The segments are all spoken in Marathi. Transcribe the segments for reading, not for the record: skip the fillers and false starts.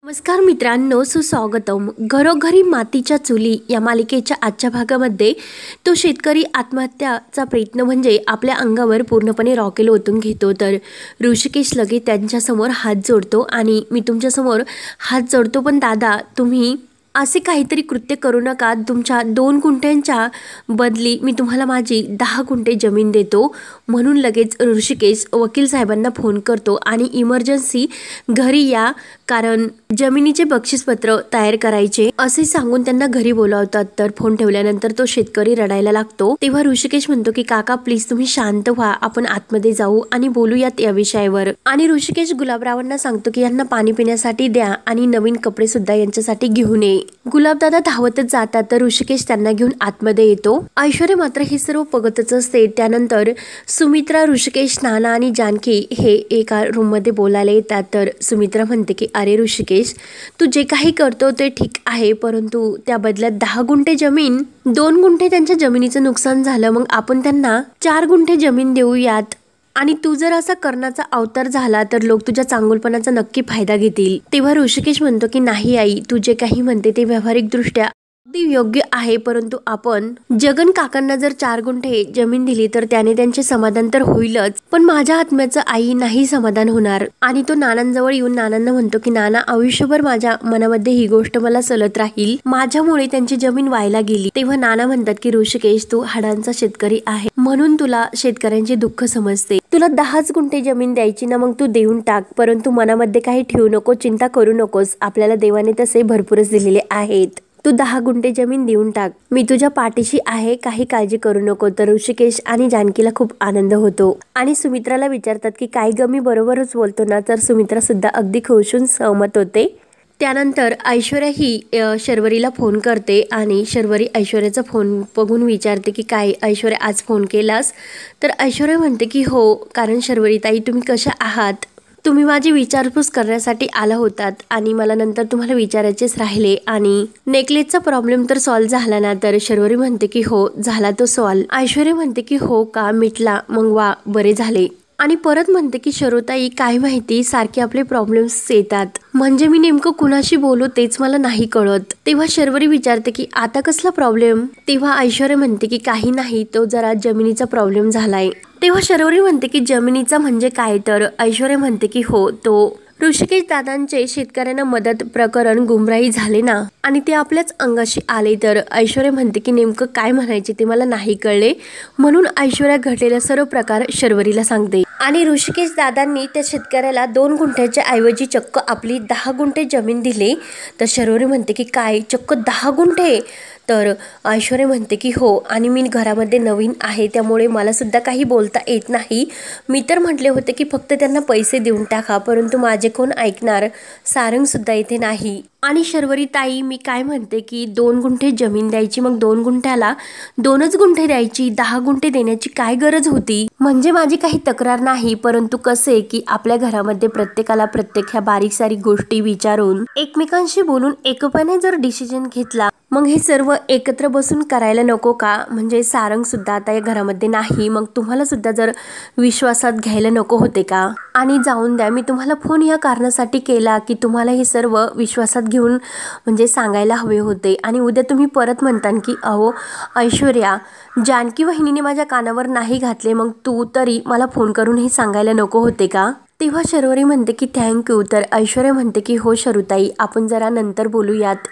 नमस्कार मित्रांनो, सुस्वागतम. घरोघरी मातीच्या चुली या मालिकेच्या आजच्या भागामध्ये तो शेतकरी आत्महत्याचा प्रयत्न म्हणजे आपल्या अंगावर पूर्णपणे रॉकेल ओतून घेतो. तर ऋषिकेश लगेच त्यांच्यासमोर हात जोडतो आणि मी तुमच्यासमोर हात जोडतो, पण दादा तुम्ही असे काहीतरी कृत्य करू नका. तुमच्या 2 गुंठ्यांच्या बदली मी तुम्हाला माझी 10 गुंठे जमीन देतो. म्हणून लगेच ऋषिकेश वकील साहेबांना फोन करतो आणि इमर्जन्सी घरी या, कारण जमिनीचे बक्षीसपत्र तयार करायचे असे सांगून त्यांना घरी बोलावतात. तर फोन ठेवल्यानंतर तो शेतकरी रडायला लागतो. तेव्हा ऋषिकेश म्हणतो की काका प्लीज तुम्ही शांत व्हा, आपण आतमध्ये जाऊ आणि बोलूयात या विषयावर. आणि ऋषिकेश गुलाबरावांना सांगतो की यांना पाणी पिण्यासाठी द्या आणि नवीन कपडे सुद्धा यांच्यासाठी घेऊन ये. गुलाबदादा धावतच जातात तर ऋषिकेश त्यांना घेऊन आतमध्ये येतो. ऐश्वर्या मात्र हे सर्व बघतच असते. त्यानंतर सुमित्रा, ऋषिकेश, नाना आणि जानकी हे एका रूम मध्ये बोलायला येतात. तर सुमित्रा म्हणते की अरे ऋषिकेश, तू जे काही करतो ते ठीक आहे, परंतु त्या बदल्यात 10 गुंठे जमीन, 2 गुंठे त्यांच्या जमिनीचं नुकसान झालं, मग आपण त्यांना 4 गुंठे जमीन देऊयात. आणि तू जर असा कर्णाचा अवतार झाला तर लोक तुझ्या चांगुलपणाचा नक्की फायदा घेतील. तेव्हा ऋषिकेश म्हणतो की नाही आई, तू जे काही म्हणते ते व्यावहारिक दृष्ट्या अगदी योग्य आहे, परंतु आपण जगन काकांना जर 4 गुंठे जमीन दिली तर त्याने त्यांचे समाधान तर होईलच, पण माझ्या आत्म्याचं आई नाही समाधान होणार. आणि तो नानांजवळ येऊन नानांना म्हणतो की नाना, आयुष्यभर माझ्या मनामध्ये ही गोष्ट मला सलत राहील, माझ्यामुळे त्यांची जमीन व्हायला गेली. तेव्हा नाना म्हणतात की ऋषिकेश, तू हाडांचा शेतकरी आहे म्हणून तुला शेतकऱ्यांचे दुःख समजते. तुला 10च गुंठे जमीन द्यायची ना, मग तू देऊन टाक, परंतु मनामध्ये काही ठेवू नको, चिंता करू नकोस, आपल्याला देवाने तसे भरपूरच दिलेले आहेत. तू 10 गुंठे जमीन देऊन टाक, मी तुझ्या पाठीशी आहे, काही काळजी करू नको. तर ऋषिकेश आणि जानकीला खूप आनंद होतो आणि सुमित्राला विचारतात की काय ग, मी बरोबरच बोलतो ना? तर सुमित्रा सुद्धा अगदी खुश होऊन सहमत होते. त्यानंतर ऐश्वर्या ही शर्वरीला फोन करते आणि शर्वरी ऐश्वर्याचा फोन बघून विचारते की काय ऐश्वर्या, आज फोन केलास? तर ऐश्वर्या म्हणते की हो, कारण शर्वरी ताई तुम्ही कशा आहात, तुम्ही माझी विचारपूस करण्यासाठी आला होतात आणि मला नंतर तुम्हाला विचारायचेच राहिले. आणि नेकलेसचा प्रॉब्लेम तर सॉल्व्ह झाला ना? तर शर्वरी म्हणते की हो झाला तो सॉल्व्ह. ऐश्वर्या म्हणते की हो का, मिटला, मग वा बरे झाले. आणि परत म्हणते की शरोताई, काय माहिती सारखे आपले प्रॉब्लेम्स येतात, म्हणजे मी नेमकं कुणाशी बोलू तेच मला नाही कळत. तेव्हा शर्वरी विचारते की आता कसला प्रॉब्लेम? तेव्हा ऐश्वर्या म्हणते की काही नाही, तो जरा जमिनीचा प्रॉब्लेम झालाय. तेव्हा शर्वरी म्हणते की जमिनीचा म्हणजे काय? तर ऐश्वर्या म्हणते की हो, तो ऋषिकेश दादांचे शेतकऱ्यांना मदत प्रकरण गुमराही झाले ना आणि ते आपल्याच अंगाशी आले. तर ऐश्वर्या म्हणते की नेमकं काय म्हणायचे ते मला नाही कळले, म्हणून ऐश्वर्या घडलेला सर्व प्रकार शर्वरीला सांगते. आणि ऋषिकेश दादांनी त्या शेतकऱ्याला 2 गुंठ्याच्या ऐवजी चक्क आपली 10 गुंठे जमीन दिली. तर शर्वरी म्हणते की काय, चक्क 10 गुंठे? तर ऐश्वर्या म्हणते की हो, आणि मी घरामध्ये नवीन आहे त्यामुळे मला सुद्धा काही बोलता येत नाही. मी तर म्हटले होते की फक्त त्यांना पैसे देऊन टाका, परंतु माझे कोण ऐकणार, सारंग सुद्धा इथे नाही. आणि शर्वरी ताई, मी काय म्हणते की 2 गुंठे जमीन द्यायची, मग 2 गुंठ्याला 2च गुंठे द्यायची, 10 गुंठे देण्याची काय गरज होती? म्हणजे माझी काही तक्रार नाही, परंतु कसे की आपल्या घरामध्ये प्रत्येकाला प्रत्येक ह्या बारीक सारीक गोष्टी विचारून एकमेकांशी बोलून एकोप्याने जर डिसिजन घेतला, मग हे सर्व एकत्र बसून करायला नको का? म्हणजे सारंग सुद्धा आता या घरामध्ये नाही, मग तुम्हाला सुद्धा जर विश्वासात घ्यायला नको होते का? आणि जाऊन द्या, मी तुम्हाला फोन या कारणासाठी केला की तुम्हाला हे सर्व विश्वासात घेऊन म्हणजे सांगायला हवे होते. आणि उद्या तुम्ही परत म्हणता की अहो ऐश्वर्या, जानकी वहिनीने माझ्या कानावर नाही घातले, मग तू तरी मला फोन करून हे सांगायला नको होते का? तेव्हा शर्वरी म्हणते की थँक्यू. तर ऐश्वर्या म्हणते की हो शरुताई, आपण जरा नंतर बोलूयात,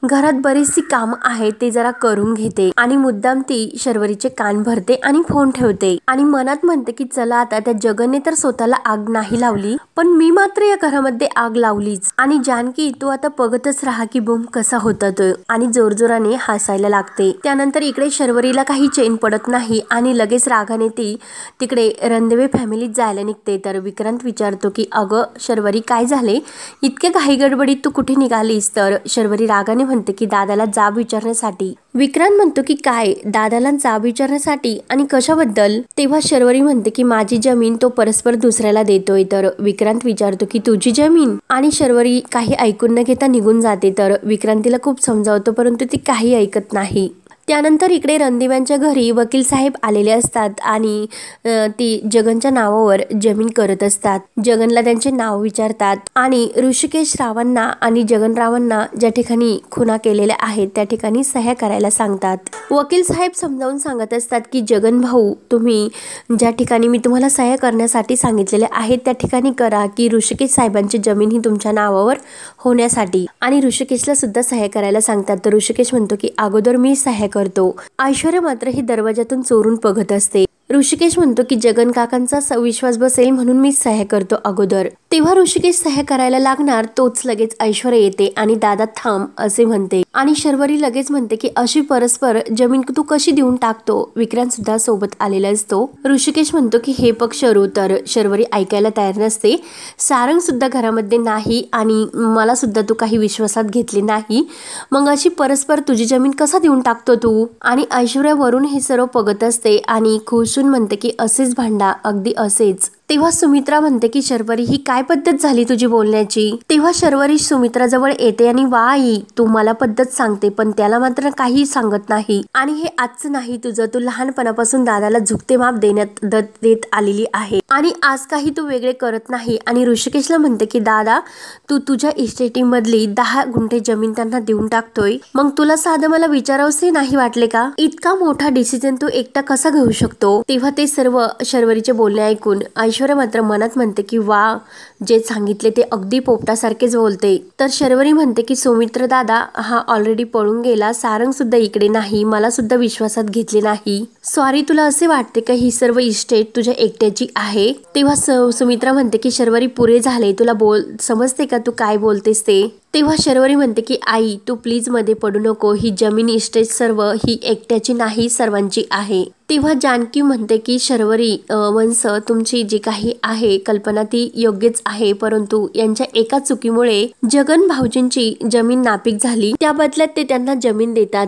घरात बरीचशी काम आहे ते जरा करून घेते. आणि मुद्दाम ती शर्वरीचे कान भरते आणि फोन ठेवते आणि मनात म्हणते की चला आता, त्या जगनने तर स्वतःला आग नाही लावली, पण मी मात्र या घरामध्ये आग लावलीच. आणि जानकी, तू आता बघतच राहा की बूम कसा होता तो. आणि जोरजोराने हसायला लागते. त्यानंतर इकडे शर्वरीला काही चैन पडत नाही आणि लगेच रागाने ती तिकडे रणदिवे फॅमिलीत जायला निघते. तर विक्रांत विचारतो की अगं शर्वरी, काय झाले, इतके घाई गडबडीत तू कुठे निघालीस? तर शर्वरी रागाने म्हणते की दादाला जाब विचारण्यासाठी. विक्रांत म्हणतो की काय, दादाला जाब विचारण्यासाठी आणि कशाबद्दल? तेव्हा शर्वरी म्हणते की माझी जमीन तो परस्पर दुसऱ्याला देतोय. तर विक्रांत विचारतो की तुझी जमीन? आणि शर्वरी काही ऐकून न घेता निघून जाते. तर विक्रांत तिला खूप समजावतो, परंतु ती काही ऐकत नाही. त्यानंतर इकडे रणदीवांच्या घरी वकील साहेब आलेले असतात आणि ती जगनच्या नावावर जमीन करत असतात. जगनला त्यांचे नाव विचारतात आणि ऋषिकेश रावांना आणि जगन रावांना ज्या ठिकाणी खुना केलेल्या आहेत त्या ठिकाणी सह्या करायला सांगतात. वकील साहेब समजावून सांगत असतात की जगन भाऊ, तुम्ही ज्या ठिकाणी मी तुम्हाला सह्या करण्यासाठी सांगितलेले आहेत त्या ठिकाणी करा, की ऋषिकेश साहेबांची जमीन ही तुमच्या नावावर होण्यासाठी. आणि ऋषिकेशला सुद्धा सह्या करायला सांगतात. तर ऋषिकेश म्हणतो की अगोदर मी सह्या करतो. ऐश्वर्या मात्र ही दरवाजातून चोरून बघत असते. ऋषिकेश म्हणतो की जगन काकांचा विश्वास बसेल म्हणून मी सह्या करतो अगोदर. तेव्हा ऋषिकेश सह्या करायला लागणार तोच लगेच ऐश्वर्या येते आणि दादा थांब असे म्हणते आणि शर्वरी लगेच म्हणते की अशी परस्पर जमीन तू कशी देऊन टाकतो. विक्रांत सुद्धा सोबत आलेला असतो. ऋषिकेश म्हणतो की हे पक्ष शरू. तर शर्वरी ऐकायला तयार नसते. सारंग सुद्धा घरामध्ये नाही आणि मला सुद्धा तू काही विश्वासात घेतले नाही, मग अशी परस्पर तुझी जमीन कसा देऊन टाकतो तू. आणि ऐश्वर्या वरून हे सर्व बघत असते आणि खुश म्हणते की असेच भांडा, अगदी असेच. तेव्हा सुमित्रा म्हणते की शर्वरी ही काय पद्धत झाली तुझी बोलण्याची. तेव्हा शर्वरी सुमित्रा जवळ येते आणि वा आई तू मला पद्धत सांगते पण त्याला मात्र काही सांगत नाही. आणि हे आजचं नाही तुझं, तू लहानपणापासून दादाला झुकते माप देत आलेली आहे आणि आज काही तू वेगळे करत नाही. आणि ऋषिकेशला म्हणते की दादा तू तुझ्या इस्टेटी मधली 10 गुंठे जमीन त्यांना देऊन टाकतोय, मग तुला साधं मला विचारावसे नाही वाटले का. इतका मोठा डिसिजन तू एकटा कसा घेऊ शकतो. तेव्हा ते सर्व शर्वरीचे बोलणे ऐकून ऐश्वर्या मात्र मनात म्हणते की वा जे सांगितले ते अगदी पोपटासारखेच बोलते. तर शर्वरी म्हणते की सुमित्र दादा हा ऑलरेडी पळून गेला, सारंग सुद्धा इकडे नाही, मला सुद्धा विश्वासात घेतले नाही. सॉरी, तुला असे वाटते का ही सर्व इस्टेट तुझ्या एकट्याची आहे. तेव्हा सुमित्रा म्हणते की शर्वरी पुरे झाले, तुला समजते का तू काय बोलतेस ते. तेव्हा शर्वरी म्हणते की आई तू प्लीज मध्ये पडू नको, ही जमीन इस्टेट सर्व ही एकट्याची नाही सर्वांची आहे. तेव्हा जानकी म्हणते की शर्वरी वंश तुमची जी काही आहे कल्पना ती योग्यच आहे, परंतु यांच्या एका चुकीमुळे जगन भाऊजींची जमीन नापीक झाली, त्या बदल्यात ते त्यांना जमीन देतात.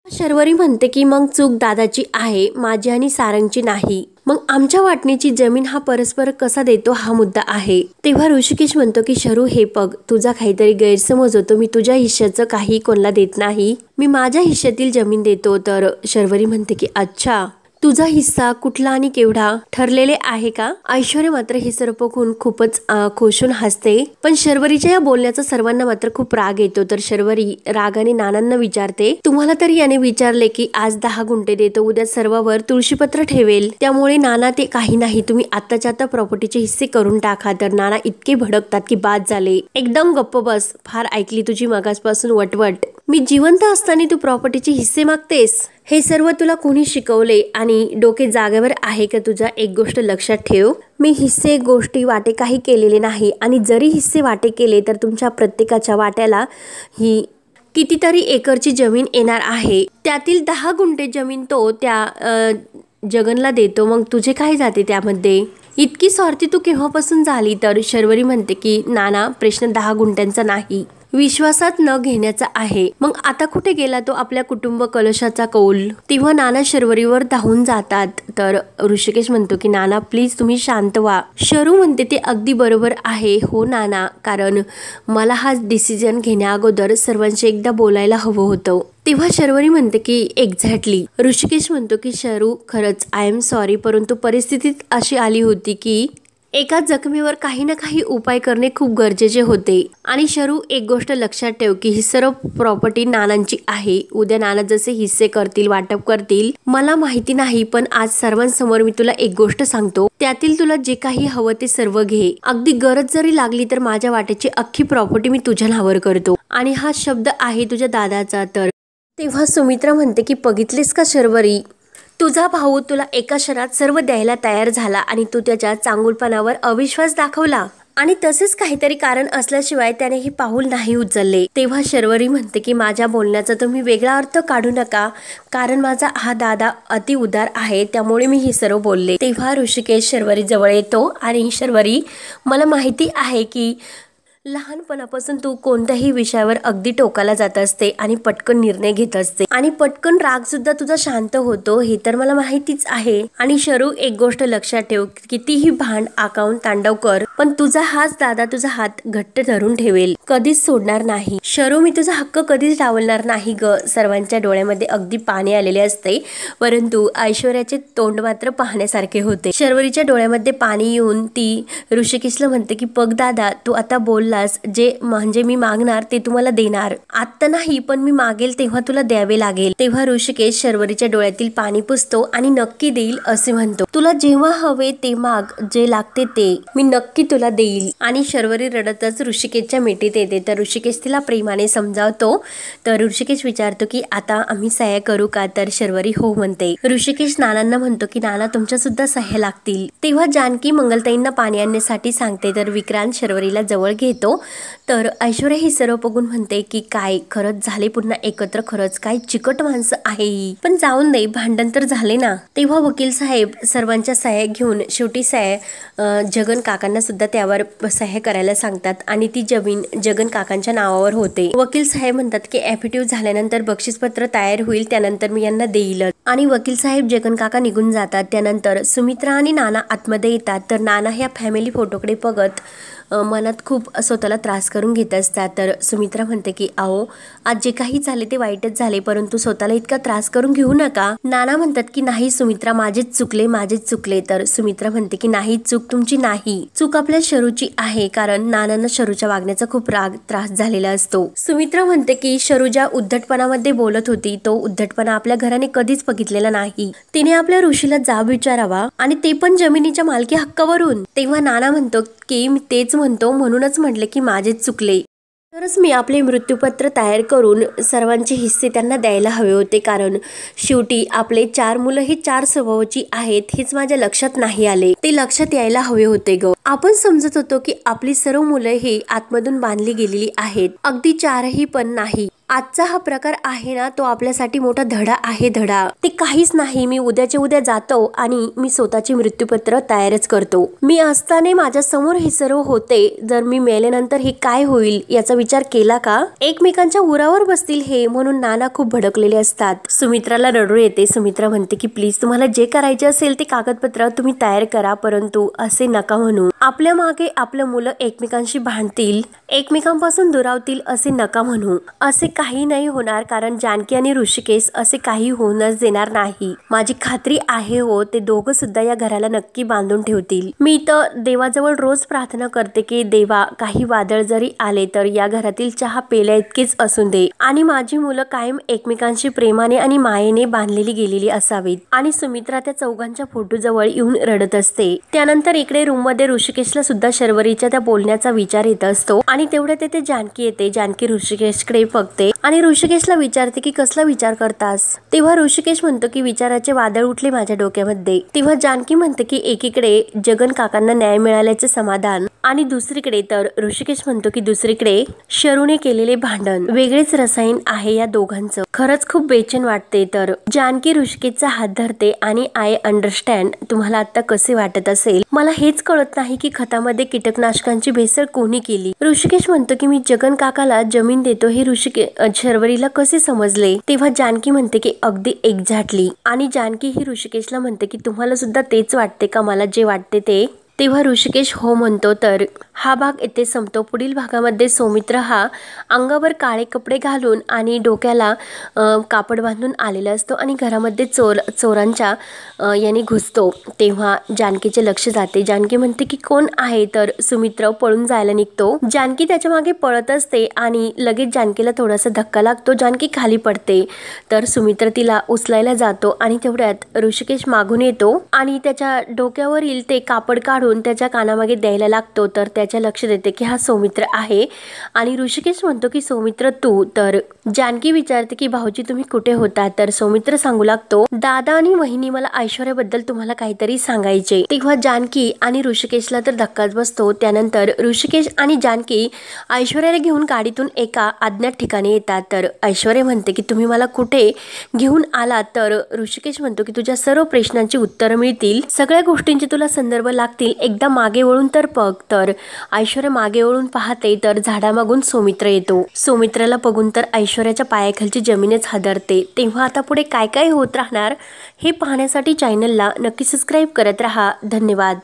शर्वरी म्हणते की मग चूक दादाची आहे, माझी आणि सारंगची नाही. मग आमच्या वाटणीची जमीन हा परस्पर कसा देतो हा मुद्दा आहे. तेव्हा ऋषिकेश म्हणतो की शरू हे बघ तुझा काहीतरी गैरसमज होतो, मी तुझ्या हिश्श्याचं काही कोणाला देत नाही, मी माझ्या हिश्श्यातील जमीन देतो. तर शर्वरी म्हणते की अच्छा तुझा हिस्सा कुठला आणि केवढा ठरलेले आहे का. ऐश्वर्या मात्र हे सर्व बघून खूपच खुशून हसते. पण शर्वरीच्या या बोलण्याचा सर्वांना मात्र खूप राग येतो. तर शर्वरी रागाने नानांना विचारते तुम्हाला तरी याने विचारले की आज 10 गुंठे देतो, उद्या सर्वावर तुळशीपत्र ठेवेल, त्यामुळे नाना ते काही नाही, तुम्ही आत्ताच्या आता प्रॉपर्टीचे हिस्से करून टाका. तर नाना इतके भडकतात की बाद झाले. एकदम गप्प बस, फार ऐकली तुझी मगासपासून वटवट. मी जिवंत असताना तू प्रॉपर्टीचे हिस्से मागतेस, हे सर्व तुला कोणी शिकवले आणि डोके जागेवर आहे का तुझा. एक गोष्ट लक्षात ठेव, मी हिस्से गोष्टी वाटे काही केलेले नाही आणि जरी हिस्से वाटे केले तर तुमच्या प्रत्येकाच्या वाट्याला ही कितीतरी एकरची जमीन येणार आहे, त्यातील 10 गुंठे जमीन तो त्या जगनला देतो, मग तुझे काय जाते त्यामध्ये. इतकी स्वार्थी तू केव्हापासून झाली. तर शर्वरी म्हणते की नाना प्रश्न 10 गुंठ्यांचा नाही, विश्वासात न घेण्याचा आहे. मग आता कुठे गेला तो आपल्या कुटुंब कलशाचा कौल. तेव्हा नाना शर्वरीवर धावून जातात. तर ऋषिकेश म्हणतो की नाना प्लीज तुम्ही शांत व्हा. शरू म्हणते ते अगदी बरोबर आहे हो नाना, कारण मला हा डिसिजन घेण्या अगोदर सर्वांशी एकदा बोलायला हवं होतं. तेव्हा शर्वरी म्हणते की एक्झॅक्टली. ऋषिकेश म्हणतो की शरू खरंच आय एम सॉरी, परंतु परिस्थितीत अशी आली होती की एका जखमीवर काही ना काही उपाय करणे खूप गरजेचे होते. आणि शरू एक गोष्ट लक्षात ठेव की ही सर्व प्रॉपर्टी नानांची आहे, उद्या नाना जसे हिस्से करतील वाटप करतील मला माहिती नाही, पण आज सर्वांसमोर मी तुला एक गोष्ट सांगतो, त्यातील तुला जे काही हवं ते सर्व घे, अगदी गरज जरी लागली तर माझ्या वाट्याची अख्खी प्रॉपर्टी मी तुझ्या नावावर करतो. आणि हा शब्द आहे तुझ्या दादाचा. तर तेव्हा सुमित्रा म्हणते की बघितलीस का शर्वरी, तुझा भाऊ तुला एका क्षणात सर्व द्यायला तयार झाला आणि तू त्याच्या चांगुलपणावर अविश्वास दाखवला आणि तसेच काहीतरी कारण असल्याशिवाय त्याने हे पाऊल नाही उचलले. तेव्हा शर्वरी म्हणते की माझ्या बोलण्याचा तुम्ही वेगळा अर्थ काढू नका, कारण माझा हा दादा अति उदार आहे, त्यामुळे मी हे सर्व बोलले. तेव्हा ऋषिकेश शर्वरी जवळ येतो आणि शर्वरी मला माहिती आहे की लहानपणापासून तू कोणत्याही विषयावर अगदी टोकाला जात असते आणि पटकन निर्णय घेत असते आणि पटकन राग सुद्धा तुझा शांत होतो, हे तर मला माहितीच आहे. आणि शरू एक गोष्ट लक्षात ठेव, कितीही भांड आकावून तांडव कर पण तुझा हाच दादा तुझा हात घट्ट धरून ठेवेल, कधीच सोडणार नाही. शरू, मी तुझा हक्क कधीच डावलणार नाही ग. सर्वांच्या डोळ्यामध्ये अगदी पाणी आलेले असते, परंतु ऐश्वर्याचे तोंड मात्र पाहण्यासारखे होते. शर्वरीच्या डोळ्यामध्ये पाणी येऊन ती ऋषिकेशला म्हणते की बघ दादा, तू आता बोललास, जे म्हणजे मी मागणार ते तुम्हाला देणार. आत्ता नाही, पण मी मागेल तेव्हा तुला द्यावे लागेल. तेव्हा ऋषिकेश शर्वरीच्या डोळ्यातील पाणी पुसतो आणि नक्की देईल असे म्हणतो. तुला जेव्हा हवे ते माग, जे लागते ते मी नक्की तुला देईल. आणि शर्वरी रडतच ऋषिकेशच्या मिठीत येते. तर ऋषिकेश तिला प्रेमाने समजावतो. तर ऋषिकेश विचारतो की आता आम्ही सह्या करू का? तर शर्वरी हो म्हणते. ऋषिकेश नानांना म्हणतो की नाना, तुमच्या सुद्धा सह्या लागतील. तेव्हा जानकी मंगलताईंना पाणी आणण्यासाठी सांगते. तर विक्रांत शर्वरीला जवळ घेतो. तर ऐश्वर्या हे सर्व बघून म्हणते की काय खरंच झाले पुन्हा एकत्र, खरंच काय चिकट माणसं आहे ही. पण जाऊन दे, भांडण तर झाले ना. तेव्हा वकील साहेब सर्वांच्या सह्या घेऊन शेवटी सह्या जगन काकांना सुद्धा त्यावर सह्या करायला सांगतात आणि ती जमीन जगन काकांच्या नावावर होते. वकील साहेब म्हणतात की ॲफिडेव्हिट झाल्यानंतर बक्षीसपत्र तयार होईल, त्यानंतर मी यांना देईल. आणि वकील साहेब जगन काका निघून जातात. त्यानंतर सुमित्रा आणि नाना आतमध्ये येतात. तर नाना ह्या फॅमिली फोटोकडे बघत मनात खूप स्वतःला त्रास करून घेत असतात. तर सुमित्रा म्हणते की अहो, आज जे काही झाले ते वाईटच झाले, परंतु स्वतःला इतका त्रास करून घेऊ नका. नाना म्हणतात की नाही सुमित्रा, माझेच चुकले. तर सुमित्रा म्हणते की नाही, चूक तुमची नाही, चूक आपल्या शरूची आहे, कारण नानांना शरूच्या वागण्याचा खूप त्रास झालेला असतो. सुमित्रा म्हणते की शरू ज्या उद्धटपणामध्ये बोलत होती तो उद्धटपणा आपल्या घराने कधीच बघितलेला नाही. तिने आपल्या ऋषीला जाब विचारावा, आणि ते पण जमिनीच्या मालकी हक्कावरून. तेव्हा नाना म्हणतो की मी तेच म्हणतो, म्हणूनच म्हटले की माझेच चुकले. तरच मी आपले मृत्यूपत्र तयार करून सर्वांचे हिस्से त्यांना द्यायला हवे होते, कारण शेवटी आपले 4 मुलं ही 4 स्वभावाची आहेत हेच माझ्या लक्षात नाही आले. ते लक्षात यायला हवे होते ग. आपण समजत होतो की आपली सर्व मुलं ही आतमधून बांधली गेलेली आहेत, अगदी 4ही पण नाही. आजचा हा प्रकार आहे ना, तो आपल्यासाठी मोठा धडा आहे. धडा ते काहीच नाही. मी उद्याच्या उद्या जातो आणि मी स्वतःचे मृत्यूपत्र तयारच करतो. मी असताना माझ्या समोर हे सर्व होते, जर मी मेल्यानंतर हे काय होईल याचा विचार केला का? एकमेकांच्या उरावर बसतील हे, म्हणून नाना खूप भडकलेले असतात. सुमित्राला रडू येते. सुमित्रा म्हणते की प्लीज, तुम्हाला जे करायचे असेल ते कागदपत्र तुम्ही तयार करा, परंतु असे नका म्हणू. आपल्या मागे आपलं मुलं एकमेकांशी भांडतील, एकमेकांपासून दुरावतील असे नका म्हणू. असे काही नाही होणार, कारण जानकी आणि ऋषिकेश असे काही होऊनच देणार नाही. माझी खात्री आहे हो, ते दोघं सुद्धा या घराला नक्की बांधून ठेवतील. मी तर देवाजवळ रोज प्रार्थना करते की देवा, काही वादळ जरी आले तर या घरातील चहा पेल्या इतकेच असून दे, आणि माझी मुलं कायम एकमेकांशी प्रेमाने आणि मायेने बांधलेली गेलेली असावीत. आणि सुमित्रा त्या चौघांच्या फोटो जवळ येऊन रडत असते. त्यानंतर इकडे रूम मध्ये ऋषिकेशला सुद्धा शर्वरीच्या त्या बोलण्याचा विचार येत असतो, आणि तेवढ्यात तिथे जानकी येते. जानकी ऋषिकेशकडे बघते आणि ऋषिकेशला विचारते की कसला विचार करतास? तेव्हा ऋषिकेश म्हणतो की विचाराचे वादळ उठले माझ्या डोक्यामध्ये. तेव्हा जानकी म्हणते की एकीकडे जगन काकांना न्याय मिळाल्याचे समाधान, आणि दुसरीकडे तर ऋषिकेश म्हणतो की दुसरीकडे शरूने केलेले भांडण. वेगळेच रसायन आहे या दोघांचं. खरंच खूप बेचैन वाटते. तर जानकी ऋषिकेशचा हात धरते आणि आय अंडरस्टँड, तुम्हाला आता कसे वाटत असेल. मला हेच कळत नाही की खतामध्ये कीटकनाशकांची भेसळ कोणी केली. ऋषिकेश म्हणतो की मी जगन काकाला जमीन देतो हे शर्वरीला कसे समजले? तेव्हा जानकी म्हणते की अगदी एक्झॅक्टली. आणि जानकी ही ऋषिकेशला म्हणते की तुम्हाला सुद्धा तेच वाटते का मला जे वाटते ते? तेव्हा ऋषिकेश हो म्हणतो. तर हा भाग इथे संपतो. पुढील भागामध्ये सौमित्र हा अंगावर काळे कपडे घालून आणि डोक्याला कापड बांधून आलेला असतो आणि घरामध्ये चोरांच्या याने घुसतो. तेव्हा जानकीचे लक्ष जाते. जानकी म्हणते की कोण आहे? तर सुमित्र पळून जायला निघतो. जानकी त्याच्या मागे पळत असते आणि लगेच जानकीला थोडासा धक्का लागतो. जानकी खाली पडते. तर सुमित्र तिला उचलायला जातो आणि तेवढ्यात ऋषिकेश मागून येतो आणि त्याच्या डोक्यावरील ते कापड काढून त्याच्या कानामागे द्यायला लागतो. तर त्याच्या लक्ष देते की हा सौमित्र आहे आणि ऋषिकेश म्हणतो की सौमित्र तू? तर जानकी विचारते की भाऊजी तुम्ही कुठे होता? तर सौमित्र सांगू लागतो दादा आणि वहिनी मला ऐश्वर्याबद्दल तुम्हाला काहीतरी सांगायचे. तेव्हा जानकी आणि ऋषिकेशला तर धक्काच बसतो. त्यानंतर ऋषिकेश आणि जानकी ऐश्वर्याला घेऊन गाडीतून एका अज्ञात ठिकाणी येतात. तर ऐश्वर्या म्हणते की तुम्ही मला कुठे घेऊन आलात? तर ऋषिकेश म्हणतो की तुझ्या सर्व प्रश्नांची उत्तरं मिळतील, सगळ्या गोष्टींचे तुला संदर्भ लागतील, एकदा मागे वळून तर बघ. तर ऐश्वर्या मागे वळून पाहते तर झाडामागून सौमित्र येतो. सौमित्राला बघून तर ऐश्वर्याच्या पायाखालची जमीनच हादरते. तेव्हा आता पुढे काय काय होत राहणार हे पाहण्यासाठी चॅनलला नक्की सबस्क्राईब करत राहा. धन्यवाद.